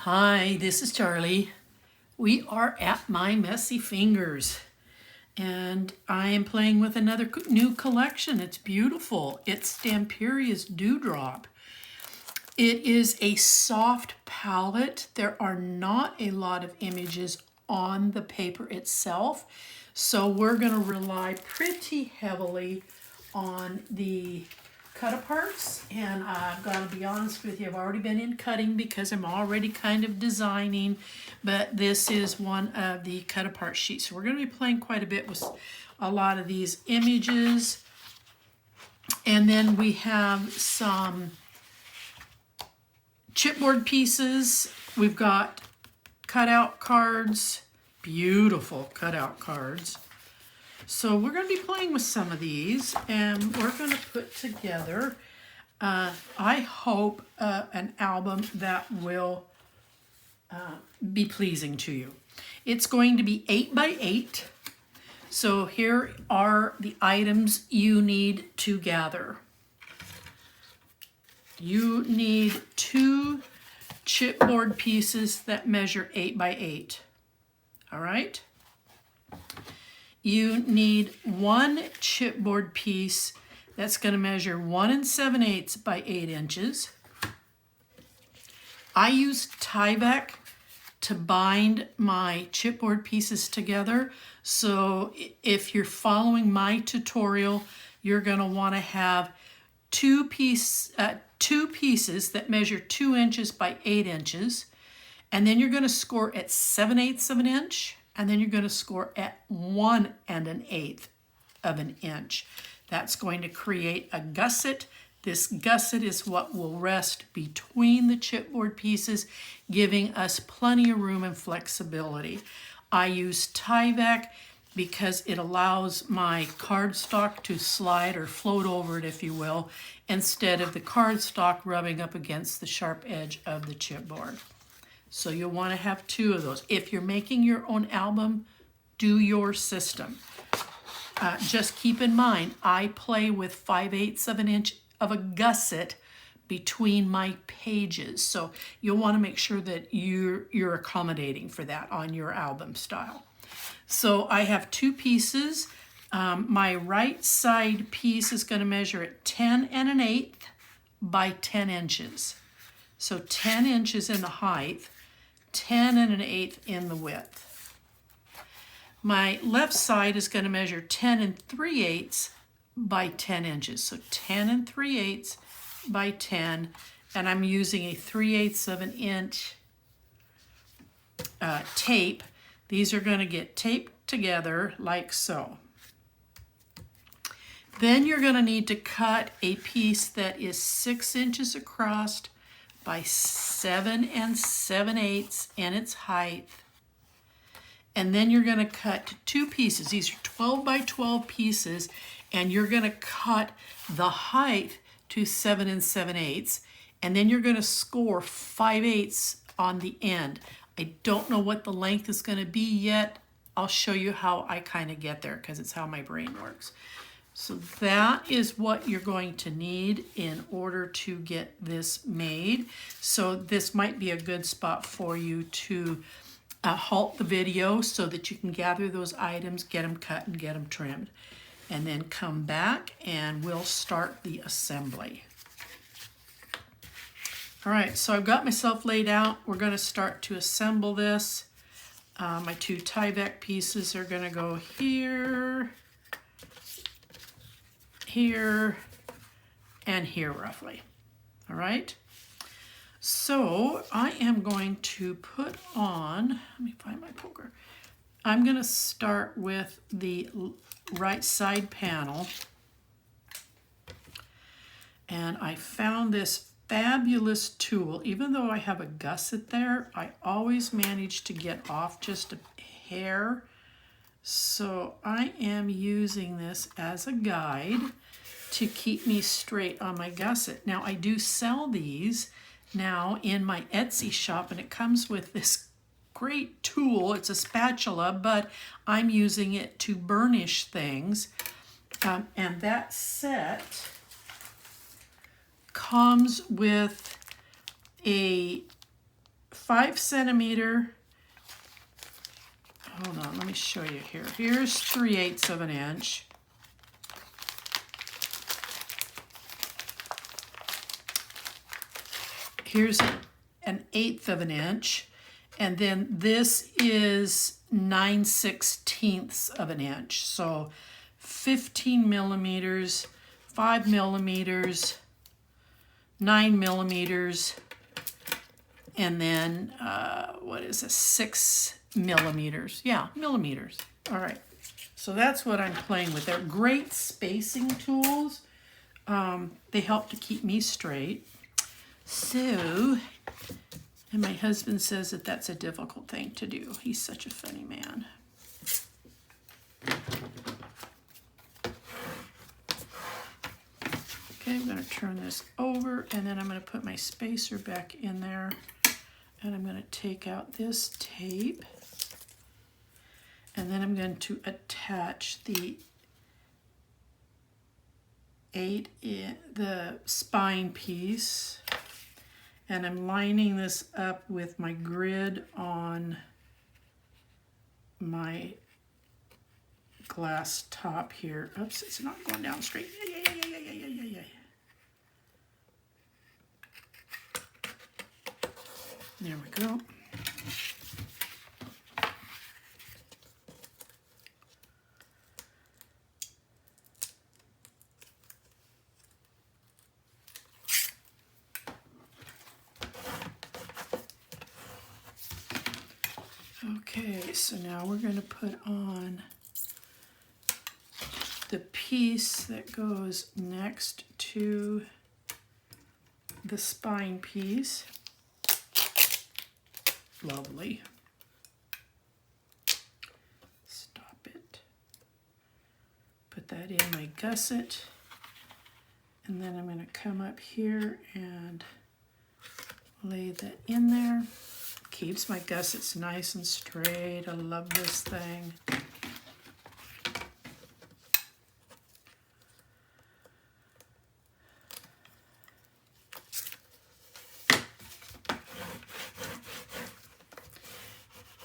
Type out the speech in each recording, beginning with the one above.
Hi, this is Charlie. We are at my messy fingers and I am playing with another new collection. It's beautiful. It's Stamperia's Dewdrop. It is a soft palette. There are not a lot of images on the paper itself, so we're going to rely pretty heavily on the cut aparts, and I've got to be honest with you, I've already been in cutting because I'm already kind of designing, but this is one of the cut apart sheets. So we're going to be playing quite a bit with a lot of these images, and then we have some chipboard pieces. We've got cutout cards, beautiful cutout cards. So we're going to be playing with some of these, and we're going to put together, I hope, an album that will be pleasing to you. It's going to be 8 by 8. So here are the items you need to gather. You need 2 chipboard pieces that measure 8 by 8. All right? You need 1 chipboard piece that's going to measure 1 7/8 by 8 inches. I use TYVEK to bind my chipboard pieces together. So if you're following my tutorial, you're going to want to have 2 pieces that measure 2 inches by 8 inches. And then you're going to score at 7/8 of an inch. And then you're going to score at 1 1/8 of an inch. That's going to create a gusset. This gusset is what will rest between the chipboard pieces, giving us plenty of room and flexibility. I use TYVEK because it allows my cardstock to slide or float over it, if you will, instead of the cardstock rubbing up against the sharp edge of the chipboard. So you'll want to have 2 of those. If you're making your own album, do your system. Just keep in mind, I play with 5/8 of an inch of a gusset between my pages. So you'll want to make sure that you're accommodating for that on your album style. So I have 2 pieces. My right side piece is going to measure at 10 1/8 by 10 inches. So 10 inches in the height, 10 1/8 in the width. My left side is going to measure 10 3/8 by 10 inches. So 10 3/8 by 10, and I'm using a 3/8 of an inch tape. These are going to get taped together like so. Then you're going to need to cut a piece that is 6 inches across by 7 7/8 in its height. And then you're going to cut 2 pieces. These are 12 by 12 pieces, and you're going to cut the height to 7 7/8, and then you're going to score 5/8 on the end. I don't know what the length is going to be yet. I'll show you how I kind of get there because it's how my brain works. So that is what you're going to need in order to get this made. So this might be a good spot for you to halt the video so that you can gather those items, get them cut and get them trimmed. And then come back and we'll start the assembly. All right, so I've got myself laid out. We're going to start to assemble this. My 2 TYVEK pieces are going to go here, here, and here roughly. All right. So I am going to put on, let me find my poker. I'm going to start with the right side panel. And I found this fabulous tool. Even though I have a gusset there, I always manage to get off just a hair. So I am using this as a guide to keep me straight on my gusset. Now I do sell these now in my Etsy shop, and it comes with this great tool. It's a spatula, but I'm using it to burnish things. And that set comes with a 5 centimeter, hold on, let me show you here. Here's 3/8 of an inch. Here's an 1/8 of an inch. And then this is 9/16 of an inch. So 15 millimeters, 5 millimeters, 9 millimeters, and then what is this, 6 millimeters. Yeah, millimeters. All right. So that's what I'm playing with. They're great spacing tools. They help to keep me straight. So, and my husband says that that's a difficult thing to do. He's such a funny man. Okay, I'm going to turn this over, and then I'm going to put my spacer back in there, and I'm going to take out this tape, and then I'm going to attach the the spine piece, and I'm lining this up with my grid on my glass top here. Oops, it's not going down straight. Yeah. There we go. Okay, so now we're going to put on the piece that goes next to the spine piece. Lovely. Stop it. Put that in my gusset. And then I'm going to come up here and lay that in there. Keeps my gussets nice and straight. I love this thing.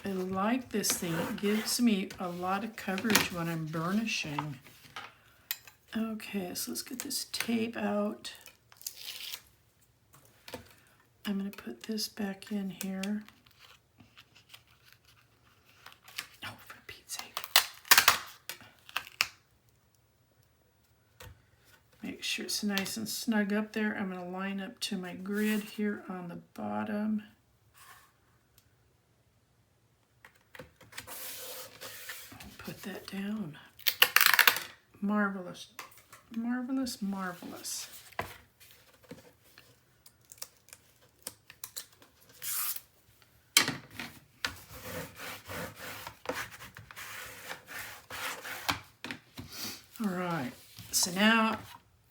I like this thing. It gives me a lot of coverage when I'm burnishing. Okay, so let's get this tape out. I'm going to put this back in here. Oh, for Pete's sake. Make sure it's nice and snug up there. I'm going to line up to my grid here on the bottom. Put that down. Marvelous, marvelous, marvelous. All right, so now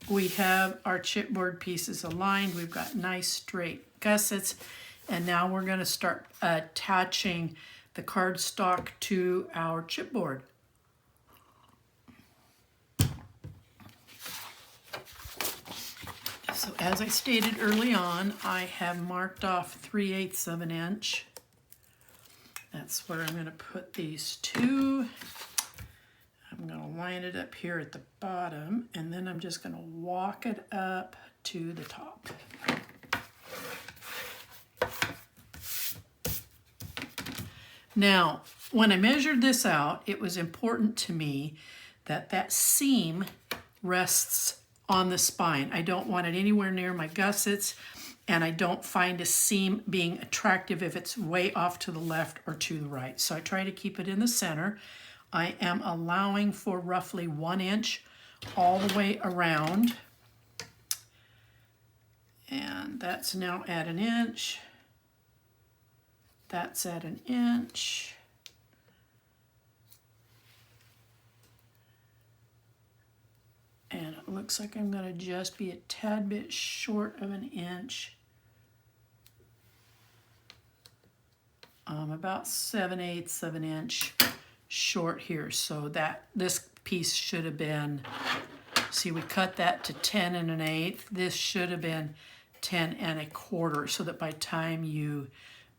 we have our chipboard pieces aligned. We've got nice straight gussets, and now we're going to start attaching the cardstock to our chipboard. So as I stated early on, I have marked off 3/8 of an inch. That's where I'm going to put these two. I'm going to line it up here at the bottom, and then I'm just going to walk it up to the top. Now, when I measured this out, it was important to me that that seam rests on the spine. I don't want it anywhere near my gussets, and I don't find a seam being attractive if it's way off to the left or to the right. So I try to keep it in the center. I am allowing for roughly 1 inch all the way around. And that's now at 1 inch. That's at 1 inch. And it looks like I'm going to just be a tad bit short of 1 inch. About 7/8 of an inch short here. So that this piece should have been, see, we cut that to 10 1/8. This should have been 10 1/4, so that by the time you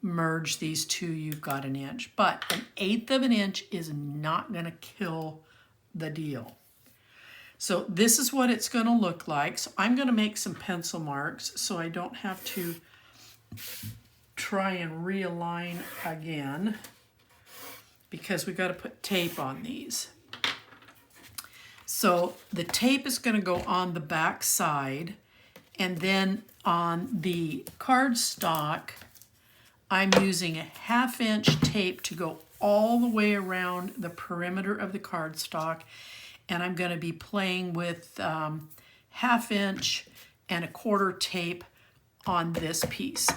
merge these two, you've got an inch. But 1/8 of an inch is not going to kill the deal. So this is what it's going to look like. So I'm going to make some pencil marks so I don't have to try and realign again, because we've got to put tape on these. So the tape is going to go on the back side, and then on the cardstock, I'm using a 1/2 inch tape to go all the way around the perimeter of the cardstock, and I'm going to be playing with 1/2 inch and 1/4 tape on this piece.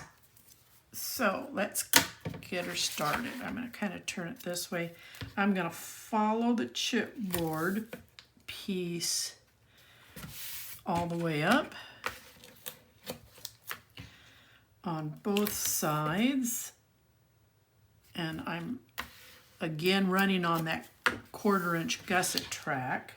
So let's get her started. I'm going to kind of turn it this way. I'm going to follow the chipboard piece all the way up on both sides, and I'm again running on that 1/4 inch gusset track.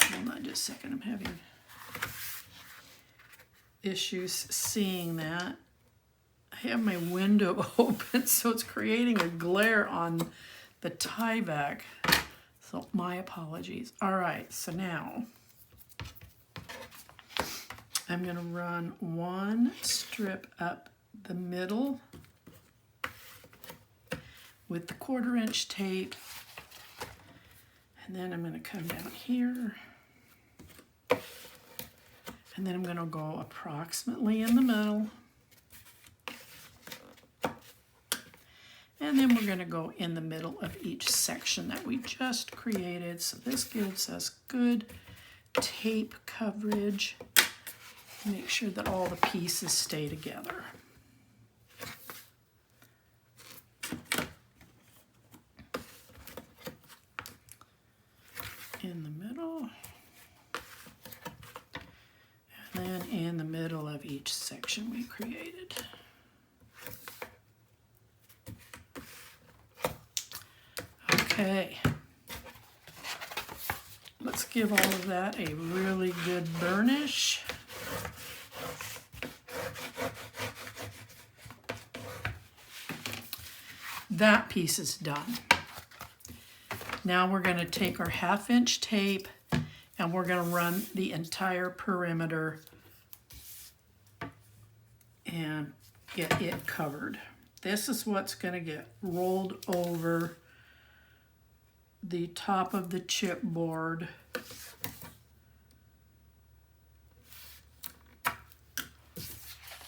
Hold on just a second, I'm having issues seeing that. I have my window open, so it's creating a glare on the TYVEK. So my apologies. All right, so now I'm going to run one strip up the middle with the 1/4 inch tape, and then I'm going to come down here, and then I'm going to go approximately in the middle, and then we're going to go in the middle of each section that we just created. So this gives us good tape coverage. Make sure that all the pieces stay together. In the middle, and then in the middle of each section we created. Okay, let's give all of that a really good burnish. That piece is done. Now we're going to take our 1/2 inch tape and we're going to run the entire perimeter and get it covered. This is what's going to get rolled over the top of the chipboard.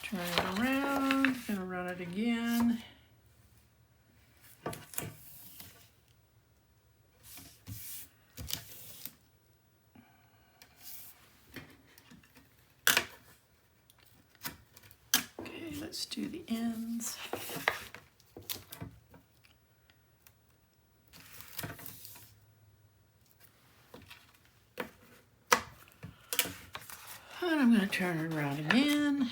Turn it around, going to run it again. Okay, let's do the ends. And I'm going to turn it around again.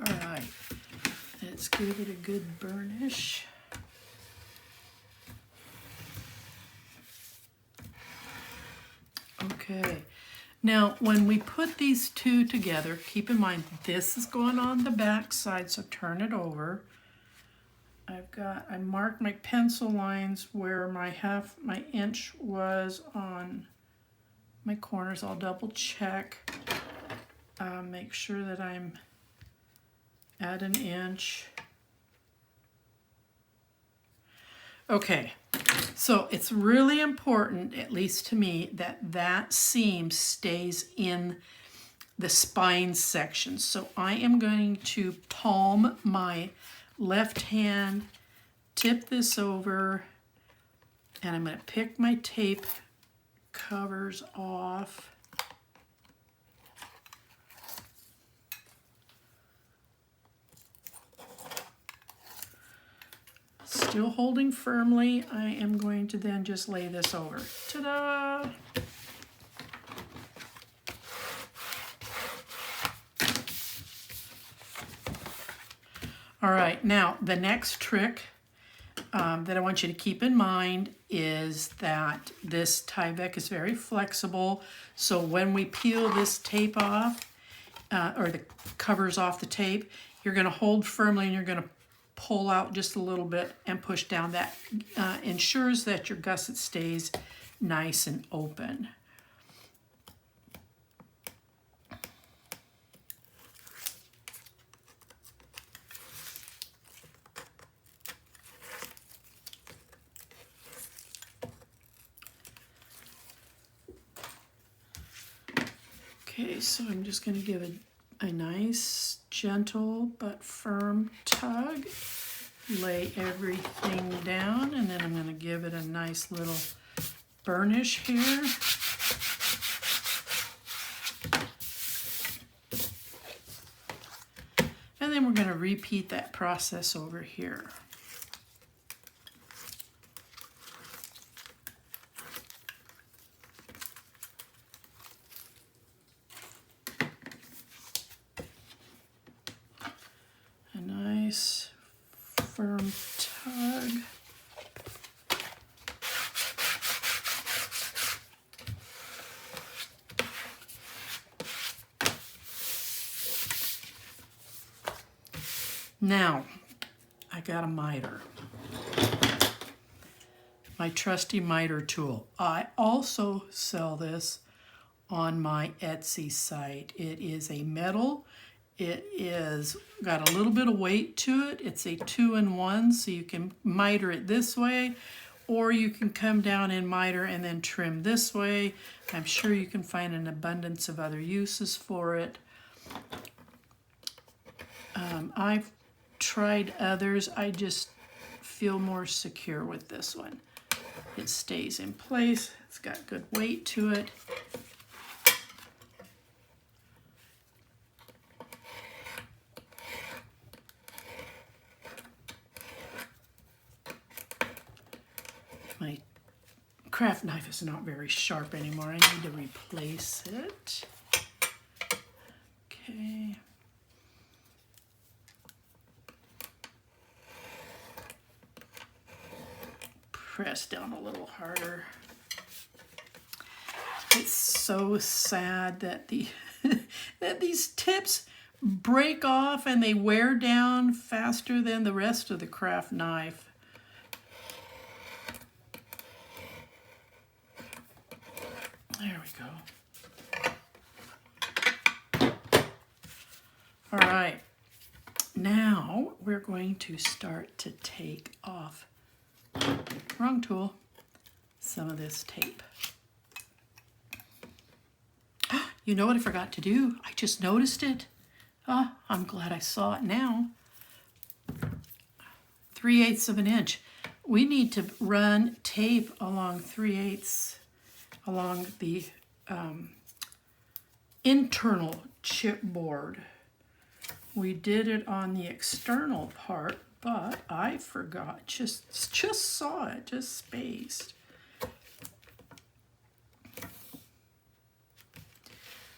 All right, let's give it a good burnish. Okay, now when we put these two together, keep in mind this is going on the back side, so turn it over. I marked my pencil lines where my 1/2 inch was on my corners. I'll double check, make sure that I'm at 1 inch. Okay, so it's really important, at least to me, that that seam stays in the spine section. So I am going to palm my left hand, tip this over, and I'm going to pick my tape covers off. Still holding firmly, I am going to then just lay this over. Ta-da! All right, now the next trick that I want you to keep in mind is that this TYVEK is very flexible. So when we peel this tape off, or the covers off the tape, you're going to hold firmly and you're going to pull out just a little bit and push down. That ensures that your gusset stays nice and open. Okay, so I'm just going to give it a nice, gentle but firm tug. Lay everything down, and then I'm going to give it a nice little burnish here. And then we're going to repeat that process over here. A nice firm tug. Now, I got a miter. My trusty miter tool. I also sell this on my Etsy site. It is a metal. It is got a little bit of weight to it. It's a 2-in-1, so you can miter it this way, or you can come down and miter and then trim this way. I'm sure you can find an abundance of other uses for it. I've tried others. I just feel more secure with this one. It stays in place. It's got good weight to it. My craft knife is not very sharp anymore. I need to replace it. Okay. Press down a little harder. It's so sad that that these tips break off and they wear down faster than the rest of the craft knife. There we go. All right, now we're going to start to take off, wrong tool, some of this tape. You know what I forgot to do? I just noticed it. I'm glad I saw it now. 3/8 of an inch. We need to run tape along 3/8 along the internal chipboard. We did it on the external part, but I forgot. Just saw it, just spaced.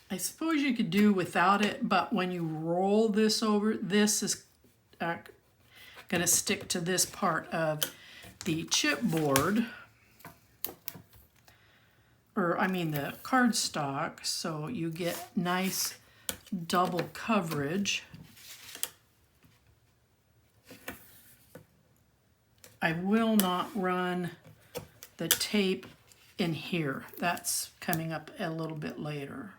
I suppose you could do without it, but when you roll this over, this is going to stick to this part of the chipboard, or I mean the cardstock, so you get nice double coverage. I will not run the tape in here. That's coming up a little bit later.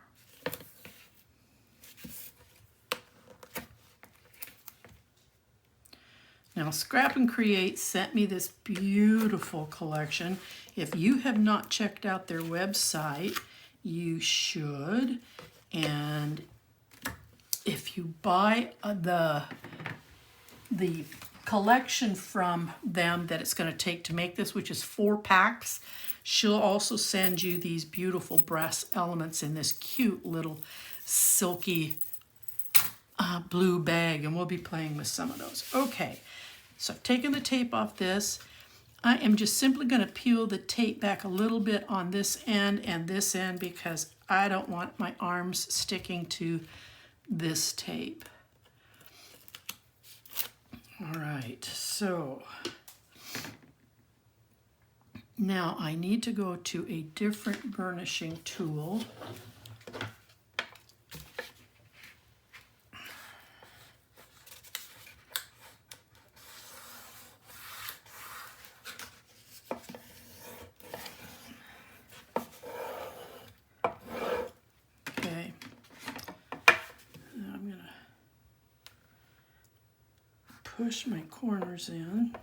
Now, Scrap and Create sent me this beautiful collection. If you have not checked out their website, you should. And if you buy the collection from them that it's going to take to make this, which is 4 packs, she'll also send you these beautiful brass elements in this cute little silky blue bag, and we'll be playing with some of those. Okay, so I've taken the tape off this. I am just simply going to peel the tape back a little bit on this end and this end because I don't want my arms sticking to this tape. All right, so now I need to go to a different burnishing tool. Okay, now I'm gonna push my corners in.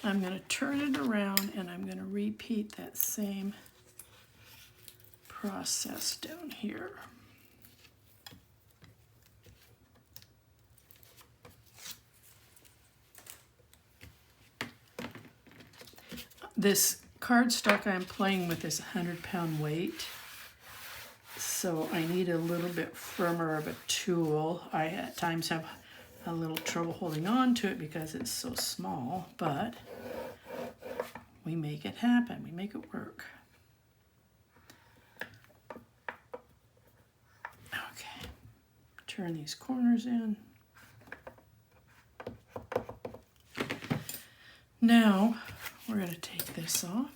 I'm going to turn it around and I'm going to repeat that same process down here. This cardstock I'm playing with is 100-pound weight, so I need a little bit firmer of a tool. I at times have a little trouble holding on to it because it's so small, but we make it happen. We make it work. Okay, turn these corners in. Now we're going to take this off.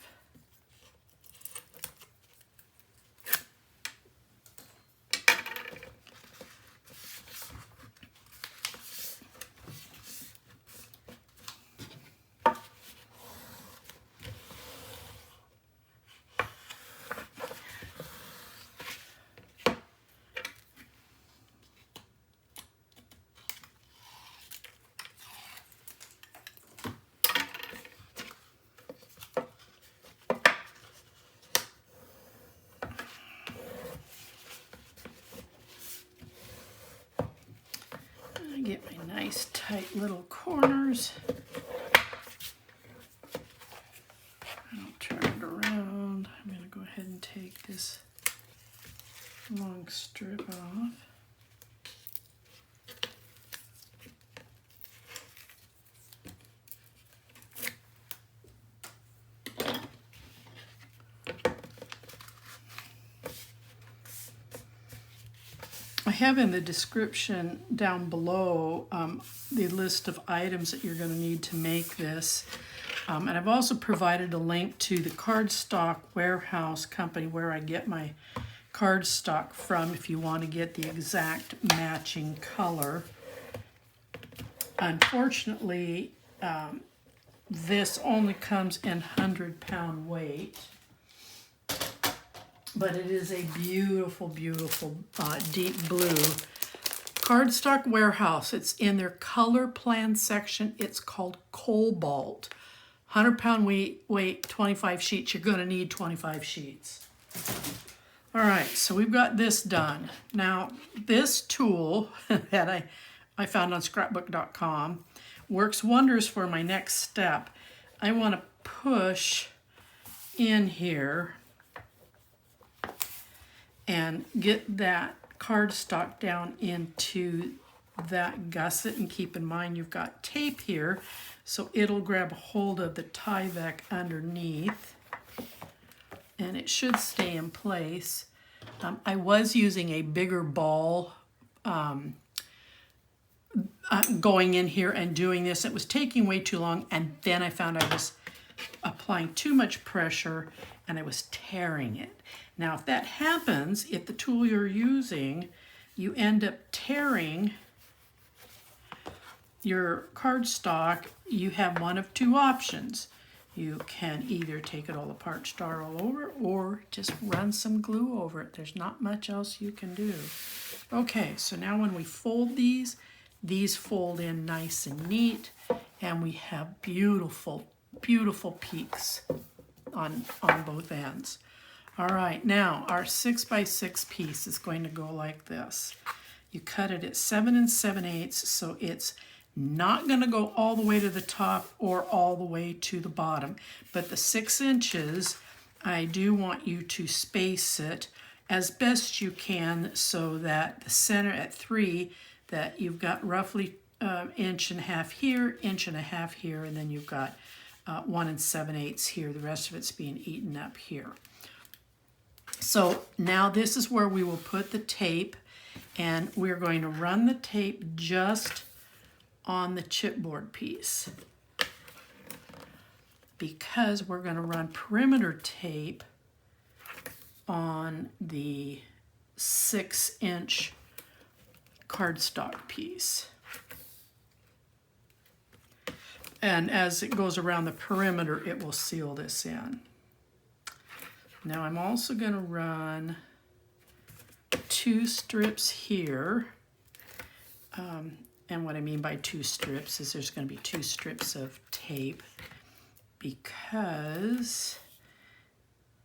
Get my nice tight little corners. I'll turn it around. I'm going to go ahead and take this long strip off. I have in the description down below the list of items that you're going to need to make this. And I've also provided a link to the Cardstock warehouse company where I get my cardstock from if you want to get the exact matching color. Unfortunately, this only comes in 100-pound weight. But it is a beautiful, beautiful deep blue. Cardstock Warehouse, it's in their color plan section. It's called Cobalt. 100-pound weight, 25 sheets. You're going to need 25 sheets. All right, so we've got this done. Now, this tool that I found on scrapbook.com works wonders for my next step. I want to push in here and get that cardstock down into that gusset, and keep in mind you've got tape here, so it'll grab a hold of the TYVEK underneath, and it should stay in place. I was using a bigger ball going in here and doing this. It was taking way too long, and then I found I was applying too much pressure and I was tearing it. Now, if that happens, if the tool you're using, you end up tearing your cardstock, you have one of two options. You can either take it all apart, start all over, or just run some glue over it. There's not much else you can do. Okay, so now when we fold these fold in nice and neat, and we have beautiful, beautiful peaks on both ends. All right, now our 6x6 piece is going to go like this. You cut it at 7 7/8, so it's not going to go all the way to the top or all the way to the bottom. But the 6 inches, I do want you to space it as best you can so that the center at 3, that you've got roughly 1.5 inches here, 1.5 inches here, and then you've got 1 7/8 here. The rest of it's being eaten up here. So now this is where we will put the tape, and we're going to run the tape just on the chipboard piece, because we're going to run perimeter tape on the 6-inch cardstock piece. And as it goes around the perimeter, it will seal this in. Now I'm also going to run 2 strips here. And what I mean by 2 strips is there's going to be 2 strips of tape, because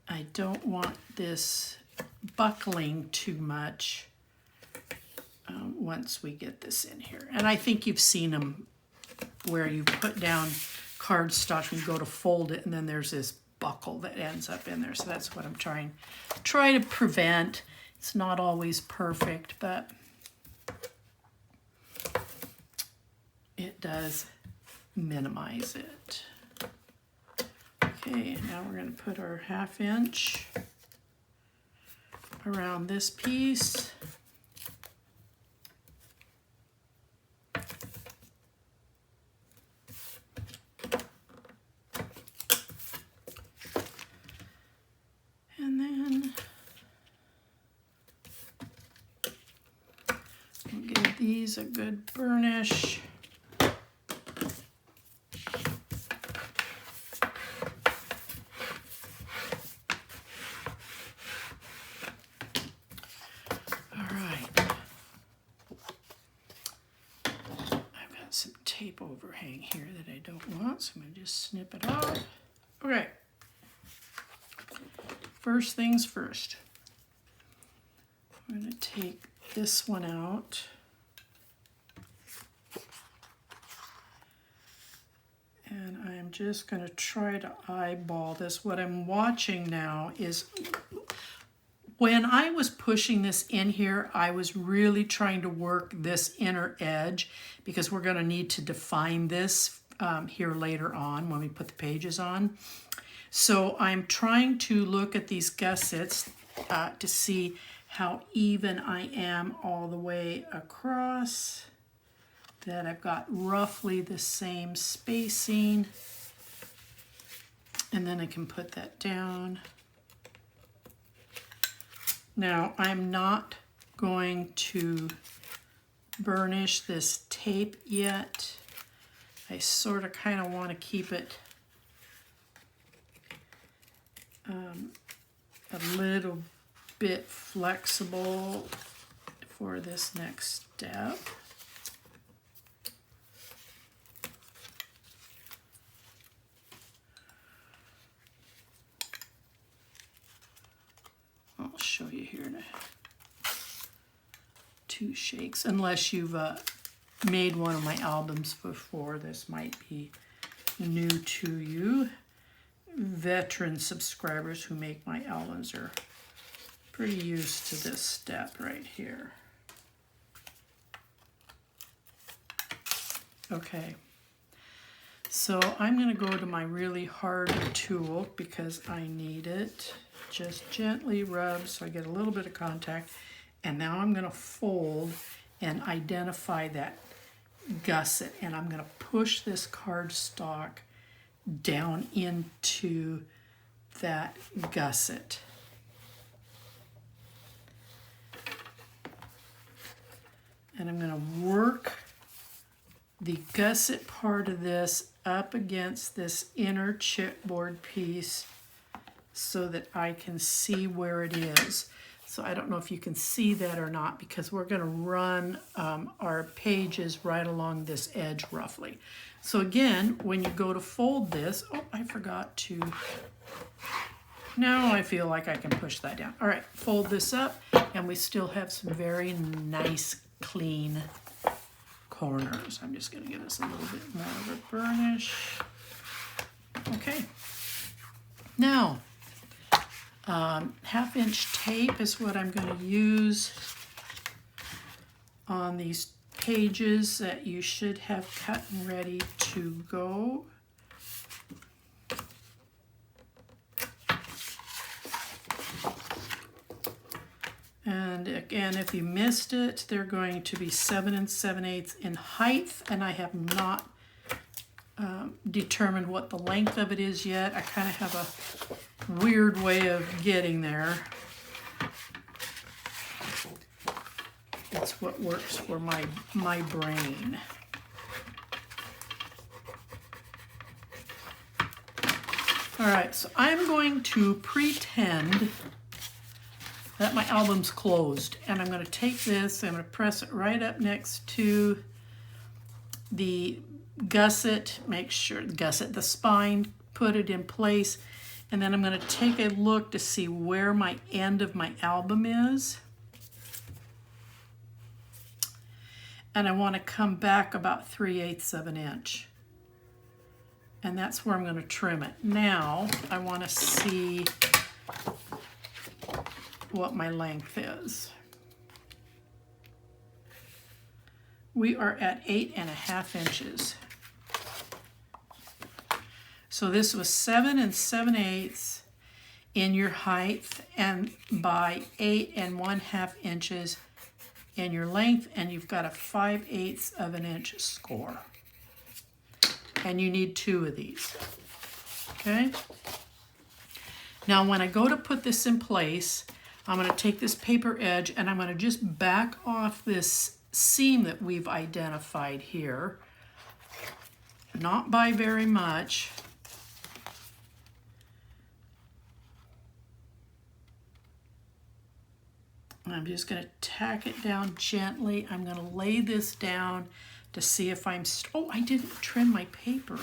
I don't want this buckling too much once we get this in here. And I think you've seen them where you put down cardstock and you go to fold it, and then there's this buckle that ends up in there. So that's what I'm trying to prevent. It's not always perfect, but it does minimize it. Okay, now we're going to put our 1/2 inch around this piece. And then we'll give these a good burnish. Overhang here that I don't want, so I'm going to just snip it off. Okay, first things first, I'm going to take this one out, and I'm just going to try to eyeball this. What I'm watching now is, when I was pushing this in here, I was really trying to work this inner edge, because we're going to need to define this here later on when we put the pages on. So I'm trying to look at these gussets to see how even I am all the way across, that I've got roughly the same spacing, and then I can put that down. Now, I'm not going to burnish this tape yet. I sort of kind of want to keep it a little bit flexible for this next step. I'll show you here in 2 shakes, unless you've made one of my albums before. This might be new to you. Veteran subscribers who make my albums are pretty used to this step right here. Okay, so I'm going to go to my really hard tool because I need it. Just gently rub so I get a little bit of contact, and now I'm going to fold and identify that gusset, and I'm going to push this cardstock down into that gusset. And I'm going to work the gusset part of this up against this inner chipboard piece so that I can see where it is. So I don't know if you can see that or not, because we're going to run our pages right along this edge roughly. So again, when you go to fold this, oh, I forgot to, now I feel like I can push that down. All right, fold this up, and we still have some very nice, clean corners. I'm just going to give this a little bit more of a burnish. Okay, now, 1/2 inch tape is what I'm going to use on these pages that you should have cut and ready to go. And again, if you missed it, they're going to be 7 7/8 in height, and I have not determined what the length of it is yet. I kind of have a weird way of getting there. It's what works for my brain. All right, so I'm going to pretend that my album's closed, and I'm going to take this, I'm going to press it right up next to the gusset, make sure the spine, put it in place, and then I'm going to take a look to see where my end of my album is. And I want to come back about 3/8 of an inch. And that's where I'm going to trim it. Now I want to see what my length is. We are at 8.5 inches. So this was 7 7/8 in your height and by 8 1/2 inches in your length, and you've got a 5/8 of an inch score. And you need 2 of these. Okay? Now when I go to put this in place, I'm going to take this paper edge and I'm going to just back off this seam that we've identified here. Not by very much. I'm just going to tack it down gently. I'm going to lay this down to see if I'm... Oh, I didn't trim my paper.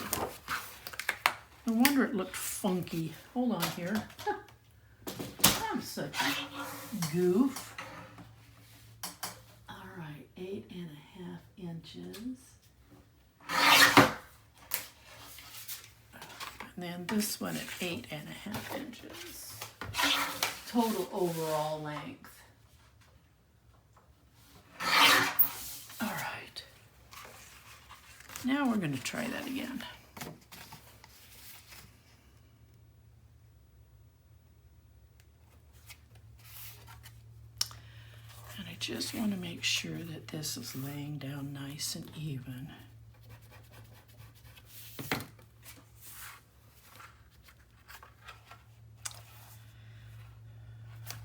No wonder it looked funky. Hold on here. I'm such a goof. All right, 8.5 inches. And then this one at 8.5 inches. Total overall length. All right. Now we're going to try that again. And I just want to make sure that this is laying down nice and even.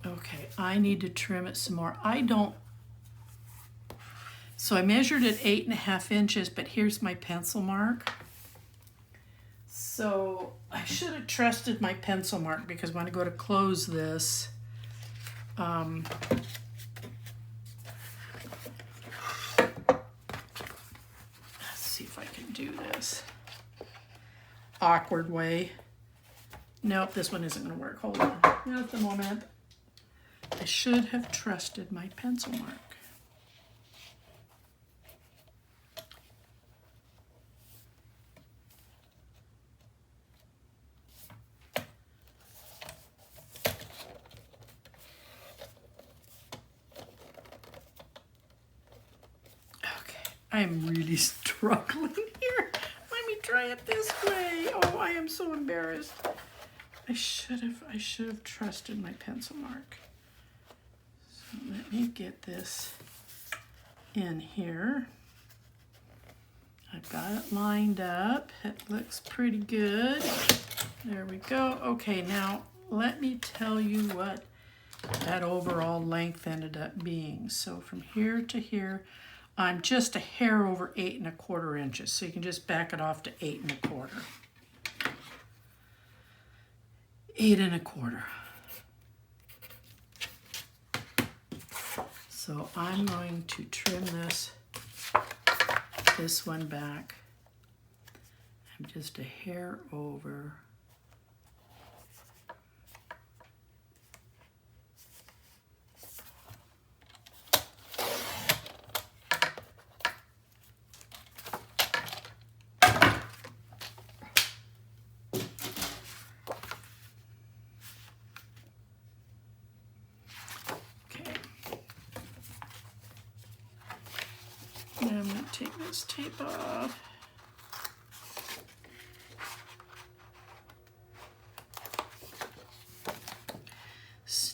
Okay, I need to trim it some more. So I measured it 8.5 inches, but here's my pencil mark. So I should have trusted my pencil mark, because when I go to close this, let's see if I can do this. Awkward way. Nope, this one isn't going to work. Hold on. Not at the moment. I should have trusted my pencil mark. I'm really struggling here. Let me try it this way. Oh, I am so embarrassed. I should have trusted my pencil mark. So let me get this in here. I've got it lined up. It looks pretty good. There we go. Okay, now let me tell you what that overall length ended up being. So from here to here, I'm just a hair over 8 1/4 inches, so you can just back it off to 8 1/4. 8 1/4. So I'm going to trim this one back. I'm just a hair over. I'm going to take this tape off.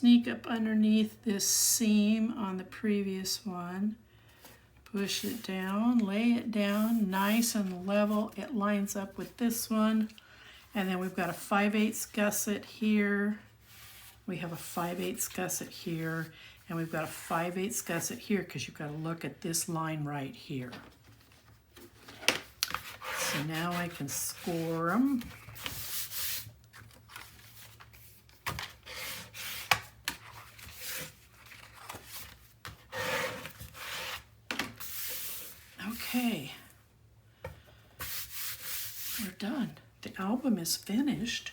sneak up underneath this seam on the previous one. Push it down, lay it down nice and level. It lines up with this one. And then we've got a 5/8 gusset here. We have a 5/8 gusset here. And we've got a 5/8 gusset here because you've got to look at this line right here. So now I can score them. Okay, we're done. The album is finished.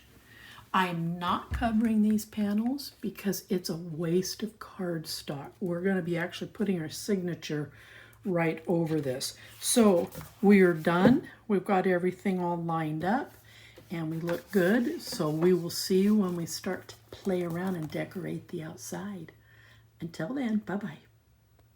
I'm not covering these panels because it's a waste of cardstock. We're going to be actually putting our signature right over this. So we are done. We've got everything all lined up and we look good. So we will see you when we start to play around and decorate the outside. Until then, bye-bye.